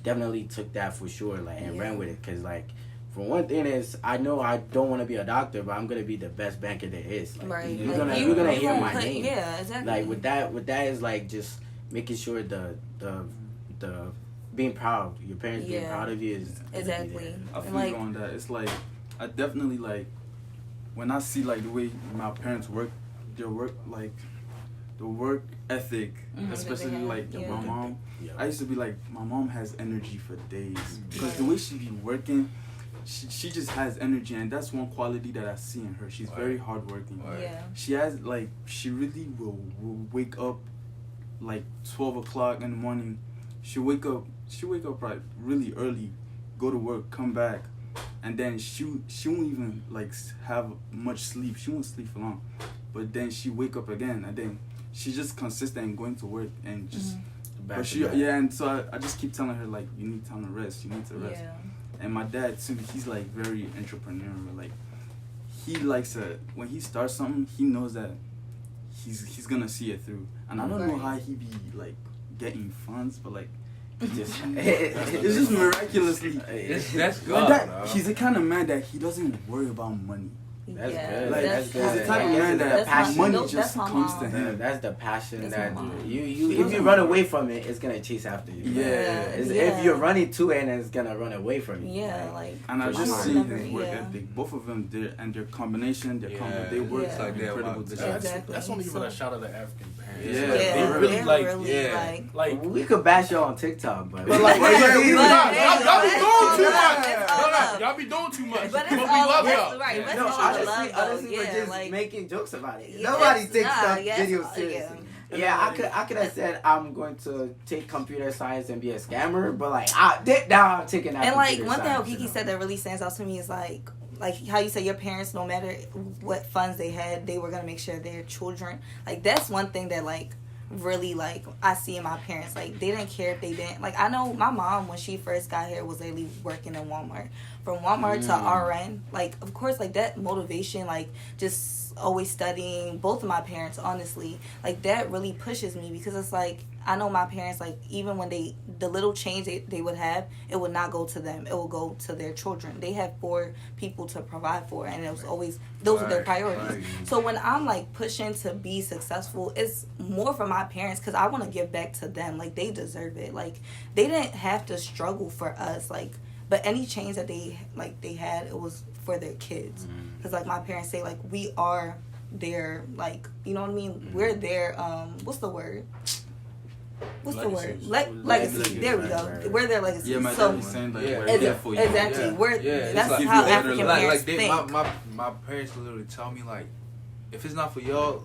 definitely took that for sure, like, and ran with it, because like, for one thing is, I know I don't want to be a doctor, but I'm gonna be the best banker there is. Like, right. You're gonna hear my name. Yeah, exactly. Like with that is like just making sure the being proud, your parents being proud of you is exactly. I feel you on that. It's like I definitely like when I see like the way my parents work, their work, like the work ethic, especially like my mom. Yeah. I used to be like, my mom has energy for days because the way she be working, she just has energy, and that's one quality that I see in her. She's very hardworking. Yeah. She has like, she really will wake up like 12 o'clock in the morning. She wake up like really early, go to work, come back, and then she won't even like have much sleep. She won't sleep for long, but then she wake up again, and then she's just consistent in going to work and just. But and so I just keep telling her like, you need time to rest. You need to rest. Yeah. And my dad too, he's like very entrepreneurial. Like he likes when he starts something, he knows that he's gonna see it through. And I don't know how he be like getting funds, but like it's just miraculously. That's good. He's the kind of man that he doesn't worry about money. That's good. Like, that's good. He's the type of man that money just comes to him. That's the passion that you if you run away from it, it's gonna chase after you. If you're running to it, and it's gonna run away from you. Yeah, like. And I just see his work ethic. Both of them, their combination, they work like incredible. Exactly. That's only for a shout out to African parents. Yeah, they really like we could bash y'all on TikTok, but like y'all be doing too much. Y'all be doing too much. But we love y'all. Right. Honestly, we're just making jokes about it. Nobody takes videos seriously. Yeah, I could have said I'm going to take computer science and be a scammer, but like I'm taking that. And like one thing Kiki said that really stands out to me is like how you say your parents, no matter what funds they had, they were gonna make sure their children, like that's one thing that like really like I see in my parents, like they didn't care if they didn't, like I know my mom when she first got here was literally working in Walmart, from Walmart to RN, like of course like that motivation, like just always studying, both of my parents honestly, like that really pushes me, because it's like I know my parents, like even when the little change they would have, it would not go to them, it will go to their children. They have 4 people to provide for, and it was always those are their priorities. So when I'm like pushing to be successful, it's more for my parents, because I want to give back to them. Like they deserve it. Like they didn't have to struggle for us, like, but any change that they had, it was for their kids. Because like my parents say, like we are their, like, you know what I mean, we're their what's the word legacy. There we go. Right. We're their legacy. Yeah, my dad was saying like we're there for you. Exactly. That's like how African parents think. My parents literally tell me like, if it's not for y'all,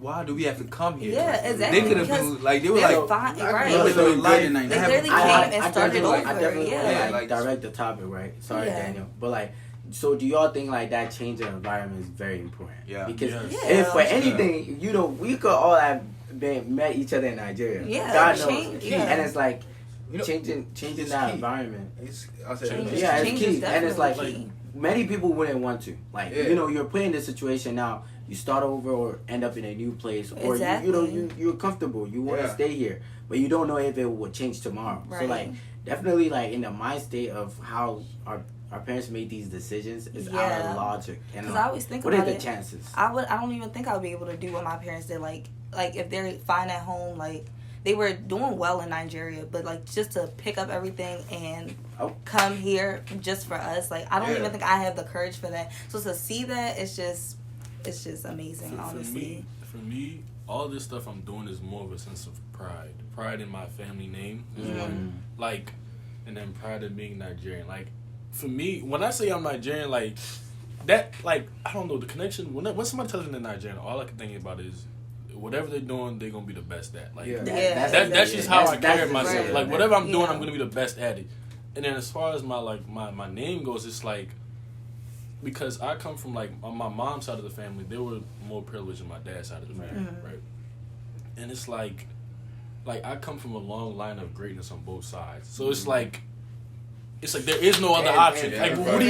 why do we have to come here? Yeah, exactly. They could have been like, they were like, right. They literally came and started over. I definitely want to direct the topic, right? Sorry, Daniel, but like. So do y'all think like that change in environment is very important? Yeah. Because if for anything, you know, we could all have met each other in Nigeria. Yeah. God knows. And it's like changing that environment. It's key. And it's like many people wouldn't want to. Like you know, you're put in this situation now. You start over or end up in a new place, or you're comfortable. You want to stay here, but you don't know if it will change tomorrow. Right. So like definitely like in the mind state of how our parents made these decisions is out of logic. Because I always think what about are the chances? I don't even think I would be able to do what my parents did. Like if they're fine at home, like they were doing well in Nigeria, but like just to pick up everything and come here just for us, like I don't even think I have the courage for that. So to see that, it's just amazing, honestly. For me, all this stuff I'm doing is more of a sense of pride in my family name, is one, like, and then pride in being Nigerian. Like for me, when I say I'm Nigerian, like that, like I don't know the connection. When somebody tells me they're Nigerian, all I can think about is whatever they're doing, they're gonna be the best at. Like that's just how I carry myself. right. Like whatever I'm doing, Yeah. I'm gonna be the best at it. And then as far as my name goes, it's like because I come from like on my mom's side of the family, they were more privileged than my dad's side of the family, right? And it's like I come from a long line of greatness on both sides, so it's like there is no other option. Like what do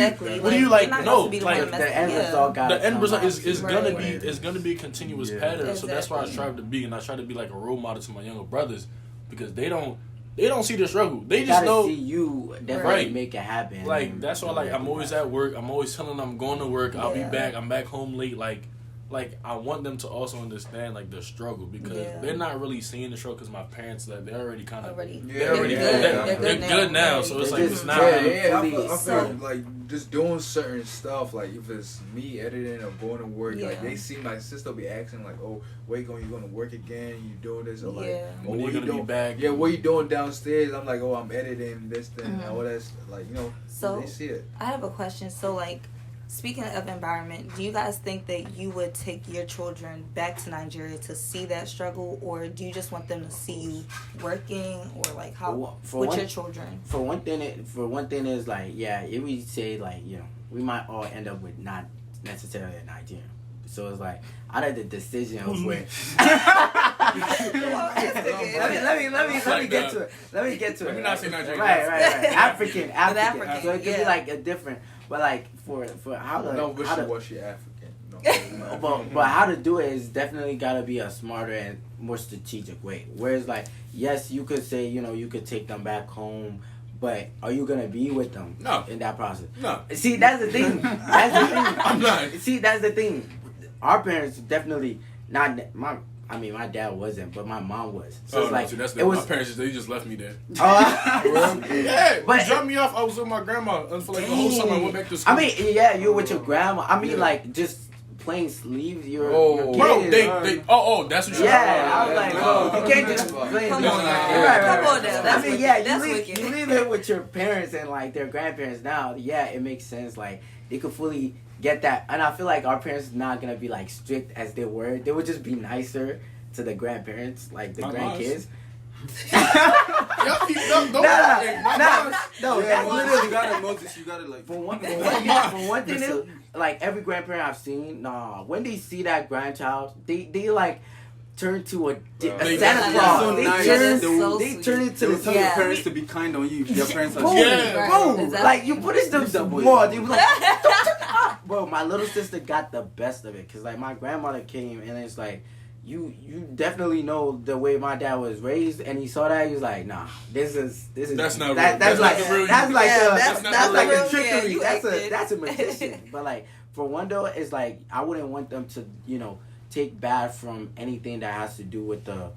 you like? No, like the end result the end result is gonna be Right. it's gonna be a continuous pattern. So that's why I strive to be, and I try to be like a role model to my younger brothers because they don't see the struggle. They just know see you definitely make it happen. Like that's why like I'm always at work. I'm always telling them I'm going to work. I'll be back. I'm back home late. Like I want them to also understand like the struggle because they're not really seeing the struggle because my parents like they're already kind of they're good now. So it's like it's not. I feel like just doing certain stuff. Like if it's me editing or going to work, like they see my sister be asking like, "Oh, where you going to work again? You doing this or like, oh, when you gonna be back? Yeah, what you doing downstairs?" I'm like, "Oh, I'm editing this thing." All that's like So they see it. I have a question. So like. Speaking of environment, do you guys think that you would take your children back to Nigeria to see that struggle, or do you just want them to see you working, or like how with your children? For one thing is like if we say like we might all end up with not necessarily a Nigerian. So it's like out of the decision of where. Let me get to it. Let me not say Nigerian. Right. African. African, So it could be like a different, but like for how to No wishy-washy African. No. but how to do it is definitely gotta be a smarter and more strategic way. Whereas like yes, you could say you could take them back home. But are you gonna be with them in that process? No. See, that's the thing. I'm not. See, that's the thing. Our parents definitely not. My dad wasn't, but my mom was. So it's like that's it was. My parents they just left me there. Yeah, but dropped me off. I was with my grandma for like the whole summer. I went back to school. I mean, you were with your grandma. I mean, like just plain sleeves. Your bro, they that's what you. I was like, bro, you can't just play. Come on, I mean, you leave it with your parents and like their grandparents now. Yeah, it makes sense. Like they could fully get that, and I feel like our parents are not gonna be like strict as they were. They would just be nicer to the grandparents, like the grandkids. No. You gotta Moses. You gotta like. For one thing, like every grandparent I've seen, when they see that grandchild, they like turn to a Santa Claus. So They turn into the tell your parents to be kind on you. Your parents are boom. Like you punish them some more. They was like, bro, my little sister got the best of it because like my grandmother came and it's like. You definitely know the way my dad was raised, and he saw that he was like, nah, this is that's not that, real. That's like a trickery. Yeah, that's a magician. But like for one though, it's like I wouldn't want them to take bad from anything that has to do with the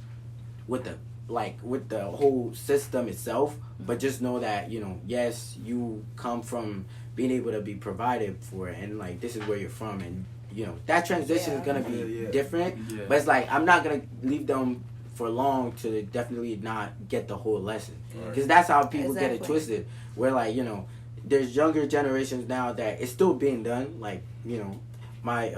whole system itself, but just know that yes, you come from being able to be provided for, and like this is where you're from, and that transition is gonna be different, but it's like I'm not gonna leave them for long to definitely not get the whole lesson, because that's how people get it twisted. Where like there's younger generations now that it's still being done. Like my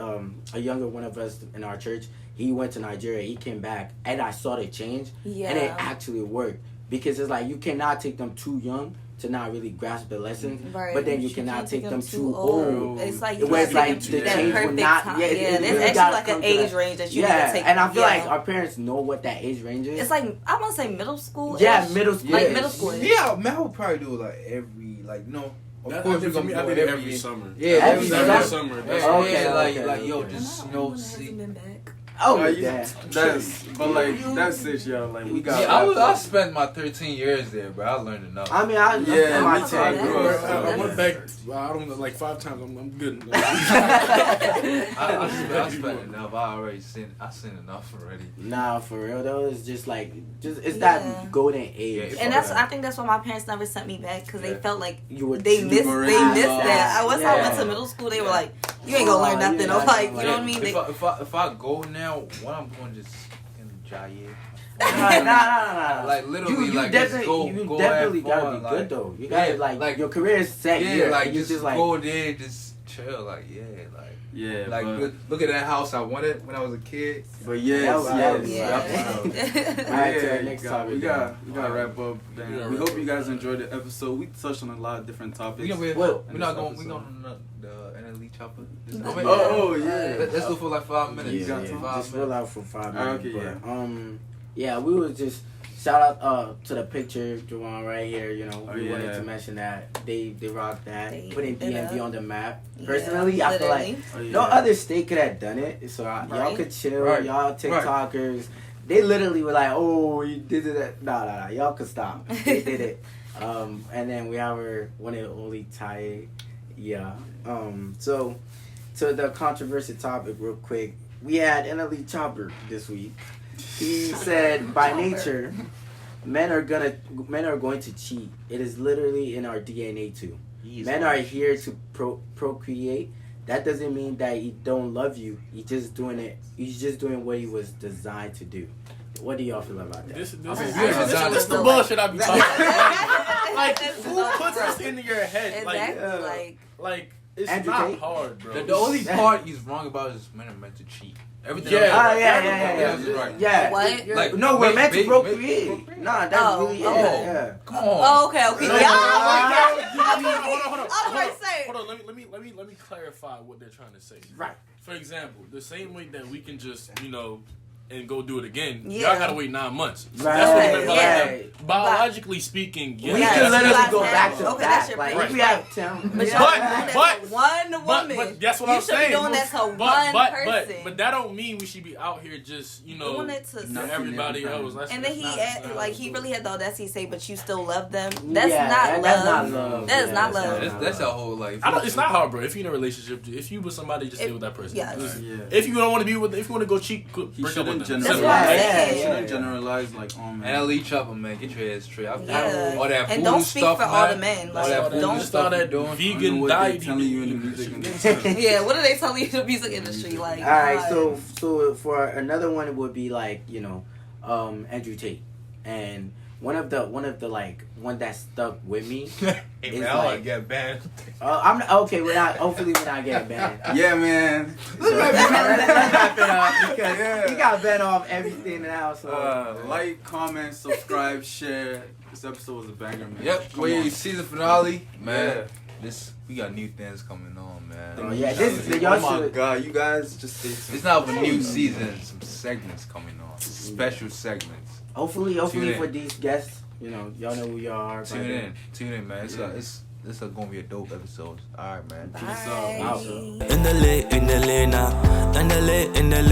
a younger one of us in our church, he went to Nigeria, he came back, and I saw the change, and it actually worked because it's like you cannot take them too young to not really grasp the lesson, but then you cannot take them too old. It's like the change will not. Time. There's actually like an age range that you need to take. And I feel like our parents know what that age range is. It's like I want to say middle school. Yeah, middle school. Like middle school. Yeah, Mel will probably do like every Of course, for me, I did it every summer. Yeah, every summer. Okay, like yo, just snow. That's it, y'all. Like we got. I spent my 13 years there, but I learned enough. I mean, I went back. I don't know, like 5 times. I'm good. I spent enough. I seen enough already. Nah, for real though, it's just it's that golden age. And I think that's why my parents never sent me back because they felt like they missed that. Once I went to middle school, they were like, "You ain't gonna learn nothing." I'm like, you know what I mean? If I go now, what I'm going just in Jaye. Nah. Like literally, you like definitely, just go definitely have gotta fun, be like, good though. You gotta like your career is set. Yeah, like you just like go there, just chill, like Yeah, like but, look at that house I wanted when I was a kid. but yes. Alright, to the next topic. We gotta wrap up. Then. Yeah, We wrap hope you guys enjoyed the episode. We touched on a lot of different topics. We're in not this going. episode. We going on the NLE chopper. Oh yeah. Let's do for like 5 minutes. Yeah, got just roll out for 5 minutes. Okay, but, yeah, we was just shout out to the picture, Juwon, right here. You know, we wanted to mention that they rocked that, putting DMV on the map. Personally, I feel like no other state could have done it. So y'all could chill, y'all TikTokers. Right. They literally were like, "Oh, you did it." Nah, y'all could stop. They did it. And then we have our one and only Taiye. Yeah. So to the controversial topic, real quick, we had NLE Chopper this week. He said, by nature, men are going to cheat. It is literally in our DNA too. Men are here to procreate. That doesn't mean that he don't love you. He's just doing it. He's just doing what he was designed to do. What do y'all feel about that? This is the bullshit I be talking about. Like who puts this into your head? Exactly. Like it's Andrew not Tate? hard, bro. The only part he's wrong about is men are meant to cheat. Everything Yeah. What? Like, no, we're meant to procreate. Nah, that's really it. Okay. Yeah. Come on. Oh, okay. Hold on. Let me clarify what they're trying to say. Right. For example, the same way that we can just and go do it again. Yeah. Y'all gotta wait 9 months. So Right. that's what I meant by Yeah. like, biologically speaking, We can literally go back to Okay, back. that's your Like point. if we have time. But Yeah. y'all doing that to one woman. But that's what I'm saying. You should be doing that to one person. But that don't mean we should be out here just doing it to everybody else. And then he really had the audacity to say, "But you still love them." That's That's not love. love. That is not love. That's our whole life. It's not hard, bro. If you're in a relationship, if you with somebody, just stay with that person. Yes. If you don't want to be with, if you want to go cheat, He break up shouldn't with them. That's what I'm saying. He shouldn't generalize like, oh man. NLE chopper, man, get your head straight. All that And voodoo don't speak stuff, for man. all the men. All that voodoo Don't stuff that doing. vegan what diet they telling you in the music industry. Yeah, what are they telling you in the music industry? Like, All right, so for another one, it would be like Andrew Tate, and one of the one that stuck with me. Hey, is man, I want to get banned. I'm okay. Hopefully we're not getting banned. Yeah, man. So, let's wrap it up because we got banned off everything now. So Like, comment, subscribe, share. This episode was a banger, man. Yep, Come wait, on. season finale, man. Yeah. We got new things coming on, man. y'all Oh my should. god, you guys just stay tuned. It's not a new season. Some segments coming on. Special segments. Hopefully in. for these guests, y'all know who y'all are. Tune in, man. This is gonna be a dope episode. All right, man. Peace out. In the lane now. In the lane now.